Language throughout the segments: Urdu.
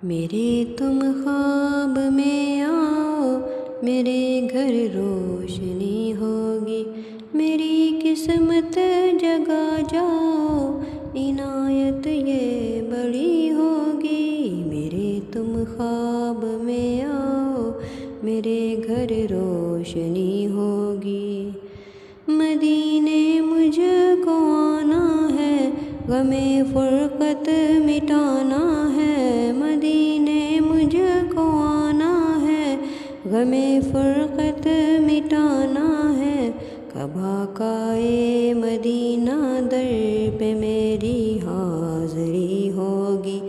میرے تم خواب میں آؤ، میرے گھر روشنی ہوگی، میری قسمت جگا جاؤ، عنایت یہ بڑی ہوگی۔ میرے تم خواب میں آؤ، میرے گھر روشنی ہوگی۔ مدینے مجھ کو آنا ہے، غم فرقت مٹانا ہے، مدینے مجھ کو آنا ہے، غم فرقت مٹانا ہے۔ کب آقائے مدینہ در پہ میری حاضری ہوگی۔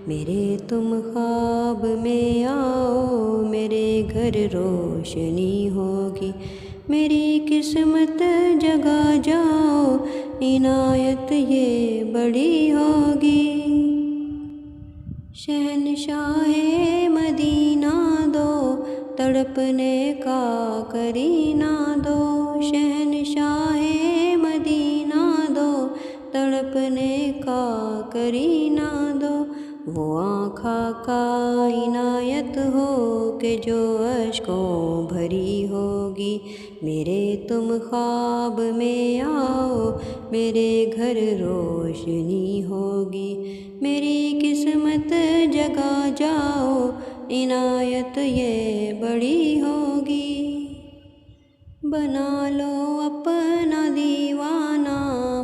میرے تم خواب میں آؤ، میرے گھر روشنی ہوگی، میری قسمت جگا جاؤ، عنایت یہ بڑی ہوگی۔ شہنشاہ مدینہ دو، تڑپنے کا کرینہ دو، شہنشاہ مدینہ دو، تڑپنے کا کرینہ دو۔ وہ آنکھ آقا عنایت ہو کہ جو اشکوں بھری ہوگی۔ میرے تم خواب میں آؤ، میرے گھر روشنی ہوگی، میری قسمت جگا جاؤ، عنایت یہ بڑی ہوگی۔ بنا لو اپنا دیوانہ،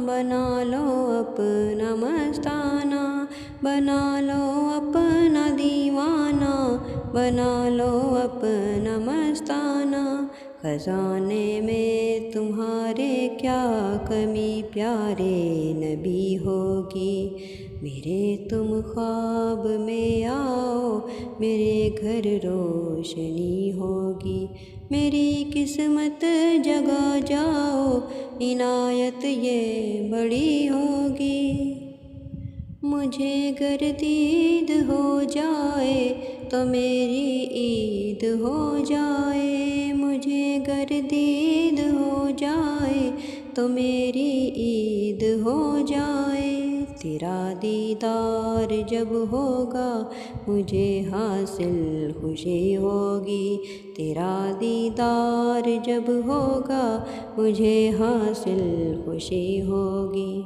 بنا لو اپنا مستانہ، بنا لو اپنا دیوانہ، بنا لو اپنا مستانہ۔ خزانے میں تمہارے کیا کمی پیارے نبی ہوگی۔ میرے تم خواب میں آؤ، میرے گھر روشنی ہوگی، میری قسمت جگا جاؤ، عنایت یہ بڑی ہوگی۔ مجھے گر دید ہو جائے تو میری عید ہو جائے، مجھے گر دید ہو جائے تو میری عید ہو جائے۔ تیرا دیدار جب ہوگا مجھے حاصل خوشی ہوگی، تیرا دیدار جب ہوگا مجھے حاصل خوشی ہوگی۔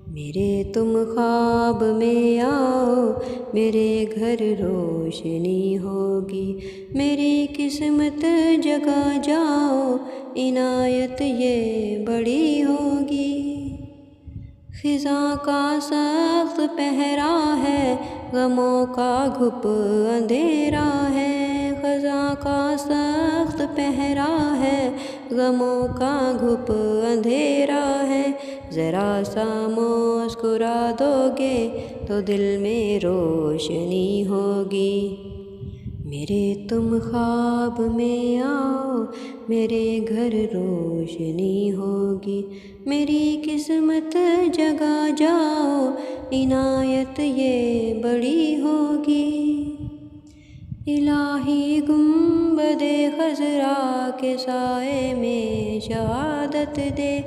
میرے تم خواب میں آؤ، میرے گھر روشنی ہوگی، میری قسمت جگا جاؤ، عنایت یہ بڑی ہوگی۔ خزاں کا سخت پہرا ہے، غموں کا گھپ اندھیرا ہے، خزاں کا سخت پہرا ہے، غموں کا گھپ اندھیرا ہے۔ ذرا سا مسکرا دو گے تو دل میں روشنی ہوگی۔ میرے تم خواب میں آؤ، میرے گھر روشنی ہوگی، میری قسمت جگا جاؤ، عنایت یہ بڑی ہوگی۔ الہی گنبد خضرا کے سائے میں شہادت دے،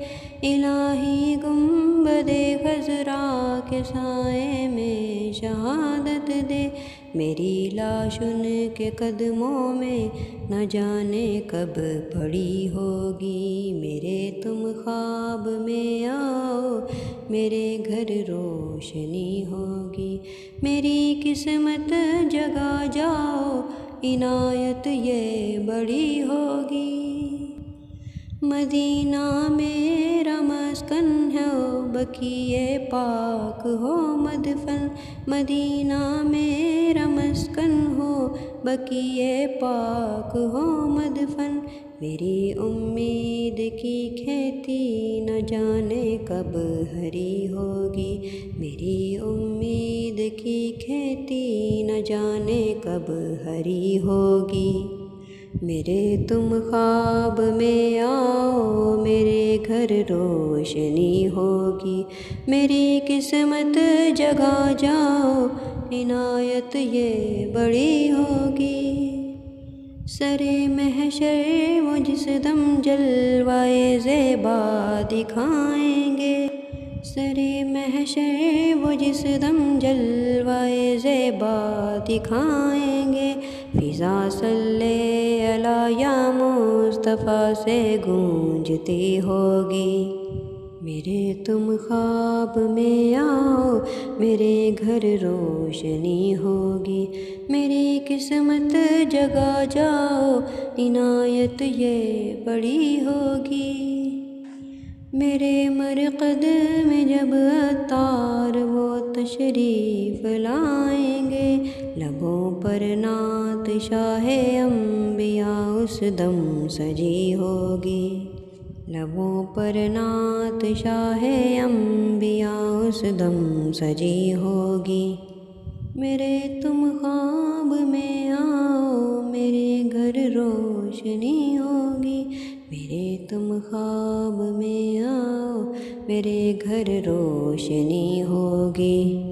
الہی گنبد خضرا کے سائے میں شہادت دے۔ میری لاش ان کے قدموں میں نہ جانے کب پڑی ہوگی۔ میرے تم خواب میں آؤ، میرے گھر روشنی ہوگی، میری قسمت جگا جاؤ، عنایت یہ بڑی ہوگی۔ مدینہ میرا مسکن ہو، بقیے پاک ہو مدفن، مدینہ میرا مسکن ہو، بقیے پاک ہو مدفن۔ میری امید کی کھیتی نہ جانے کب ہری ہوگی، میری امید کی کھیتی نہ جانے کب ہری ہوگی۔ میرے تم خواب میں آؤ، میرے گھر روشنی ہوگی، میری قسمت جگا جاؤ، عنایت یہ بڑی ہوگی۔ سرے محشر مجھ سے دم جلوائے زیبا دکھائیں گے، سرے محشر وہ جس دم جلوائے زیبا دکھائیں گے، فضا صلی علی یا مصطفیٰ سے گونجتی ہوگی۔ میرے تم خواب میں آؤ، میرے گھر روشنی ہوگی، میری قسمت جگا جاؤ، عنایت یہ بڑی ہوگی۔ میرے مرقد میں جب عطار وہ تشریف لائیں گے، لبوں پر نعت شاہ انبیاء اس دم سجی ہوگی، لبوں پر نعت شاہ انبیاء اس دم سجی ہوگی۔ میرے تم خواب میں آؤ، میرے گھر روشنی ہوگی، میرے تم خواب میں آؤ، میرے گھر روشنی ہوگی،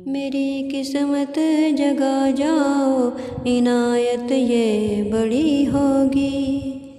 میری قسمت جگا جاؤ، عنایت یہ بڑی ہوگی۔